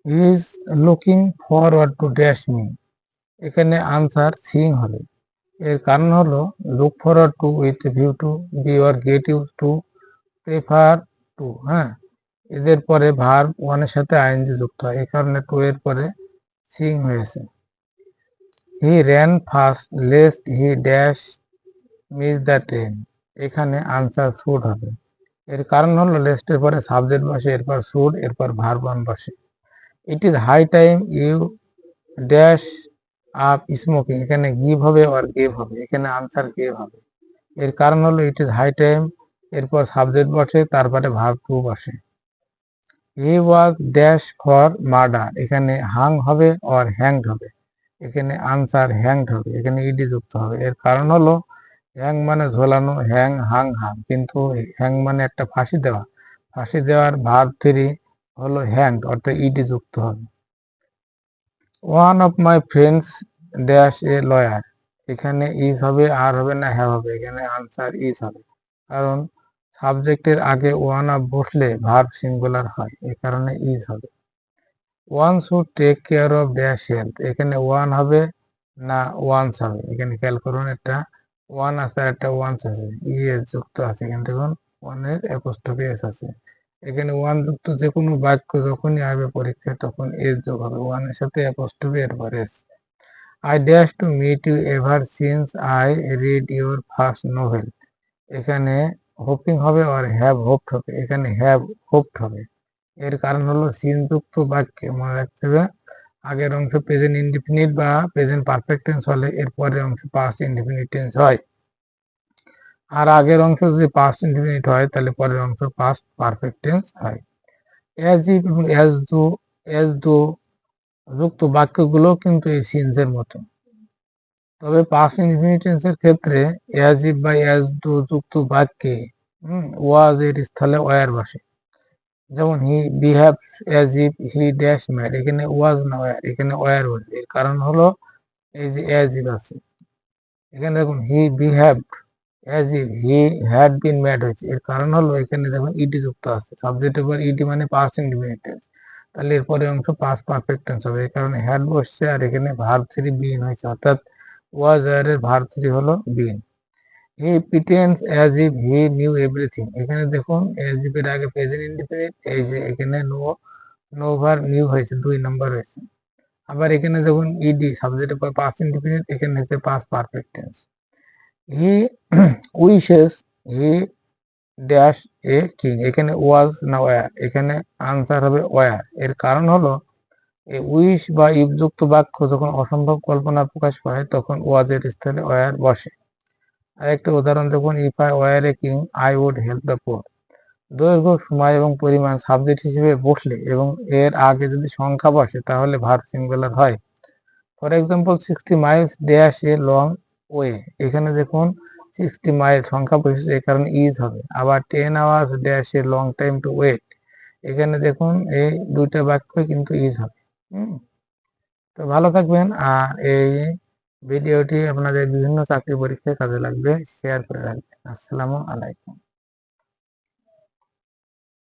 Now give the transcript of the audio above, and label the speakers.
Speaker 1: He is looking forward to dash me, এখানে answer seeing হবে। এর কারণ হলো look forward to with view to be or get use to prefer to, হ্যাঁ, এদের পরে ভার্ব ওয়ানের সাথে আইএনজি যুক্ত হয়, এই কারণে টু এর পরে সিইং হয়েছে। He ran fast lest he dash miss the train, এখানে আনসার শুড হবে। এর কারণ হলো লেস্টের পরে সাবজেক্ট বসে, এরপর শুড, এরপর ভার্ব ওয়ান বসে। It is high time you dash up smoking, এখানে গিভ হবে আর গেভ হবে, এখানে আনসার গেভ হবে। এর কারণ হলো ইট ইজ হাই টাইম, এরপর সাবজেক্ট বসে, তারপরে ভার্ব টু বসে। হি ওয়াজ ড্যাশ ফর মার্ডার, এখানে হাং হবে আর হ্যাংড হবে, এখানে আনসার হ্যাংড হবে, এখানে ইডি যুক্ত হবে। এর কারণ হলো হ্যাং মানে ঝোলানো, হ্যাং হাং হাং, কিন্তু হ্যাং মানে একটা ফাঁসি দেওয়া, ফাঁসি দেওয়ার ভার্ব থ্রি হলো হ্যাংড, অর্থাৎ ইডি যুক্ত হবে। One of my friends dash a lawyer, এখানে ইজ হবে, আর হবে না হ্যাভ হবে, এখানে আনসার ইজ হবে, কারণ সাবজেক্টের আগে ওয়ান অফ বসলে ভার্ব সিঙ্গুলার হয়, এই কারণে ইজ হবে। One should take care of dash health, এখানে ওয়ান হবে না ওয়ান্স হবে, এখানে খেয়াল করুন একটা ওয়ান আছে আর একটা ওয়ান্স আছে, এস যুক্ত আছে, এখানে দেখুন ওয়ানের অ্যাপোস্ট্রফি এস আছে। এখানে ওয়ান যুক্ত যে কোনো বাক্য যখনই আসবে পরীক্ষায় তখন এস যোগ হবে, ওয়ানের সাথে অ্যাপোস্ট্রফি এরপর S. I dash to meet you ever since I read your first novel, এখানে হোপিং হবে আর হ্যাভ হোপড হবে, এখানে হ্যাভ হোপড হবে। এর কারণ হলো সিন যুক্ত বাক্যে মনে রাখতে হবে আগের অংশ প্রেজেন্ট ইনডিফিনিট বা প্রেজেন্ট পারফেক্ট টেন্স হলে এর পরের অংশ পাস্ট ইনডিফিনিট টেন্স হয়, আর আগের অংশ যদি পাস্ট ইনডিফিনিট হয় তাহলে পরের অংশ পাস্ট পারফেক্ট টেন্স হয়। অ্যাজ ইফ এবং অ্যাজ দো যুক্ত বাক্যগুলো কিন্তু এই সিনস এর মতো, তবে পাস্ট ইনডিফিনিট টেন্সের ক্ষেত্রে অ্যাজ ইফ বা অ্যাজ দো যুক্ত বাক্যে ওয়াজ এর স্থলে ওয়্যার বসে। যেমন he behave as if he dash mad, এখানে ওয়াজ না ওয়্যার, এখানে ওয়্যার বসে, এর কারণ হলো এই যে অ্যাজ ইফ আছে। এখানে দেখুন হি behaved as if he had been mad হয়েছে, এর কারণ হলো এখানে দেখুন ইডি যুক্ত আছে, সাবজেক্টের পর ইডি মানে পাস্ট ইনডিফিনিট টেন্স, তাহলে এরপরে অংশ পাস্ট পারফেক্ট টেন্স হবে, এই কারণে হ্যাড বসছে আর এখানে ভার্ব থ্রি বিন হয়েছে, অর্থাৎ ওয়াজ ওয়্যার এর ভার্ব থ্রি হলো been. He pretends as if he knew everything, এখানে দেখুন অ্যাজ ইফ এর আগে প্রেজেন্ট ইনডিফিনিট, এই যে এখানে নো ভার্ব নিউ হয়েছে, 2 নাম্বার হয়েছে। আবার এখানে দেখুন ইডি সাবজেক্টের পর পাস্ট ইনডিফিনিট, এখানে হচ্ছে past perfect tense. He wishes he dash a king, এখানে ওয়াজ না ওয়্যার, এখানে আনসার হবে ওয়্যার। এর কারণ হলো এই উইশ বা ইফ যুক্ত বাক্য যখন অসম্ভব কল্পনা প্রকাশ পায় তখন ওয়াজ এর স্থলে ওয়্যার বসে। আরেকটা উদাহরণ দেখুন, if I were a king I would help the poor, দৈর্ঘ্য, সময় এবং পরিমাণ সাবজেক্ট হিসেবে বসলে এবং এর আগে যদি সংখ্যা বসে তাহলে ভার্ব সিঙ্গুলার হয়। For example 60 Miles dash a long way, এখানে দেখুন 60 মাইল সংখ্যা বসেছে, এই কারণে ইজ হবে। আবার 10 hours dash a long time to wait, এখানে দেখুন এই দুইটা বাক্য কিন্তু ইজ হবে। তো ভালো থাকবেন, আর এই ভিডিওটি আপনাদের বিভিন্ন চাকরি পরীক্ষায় কাজে লাগবে, শেয়ার করে রাখবেন। আসসালামু আলাইকুম।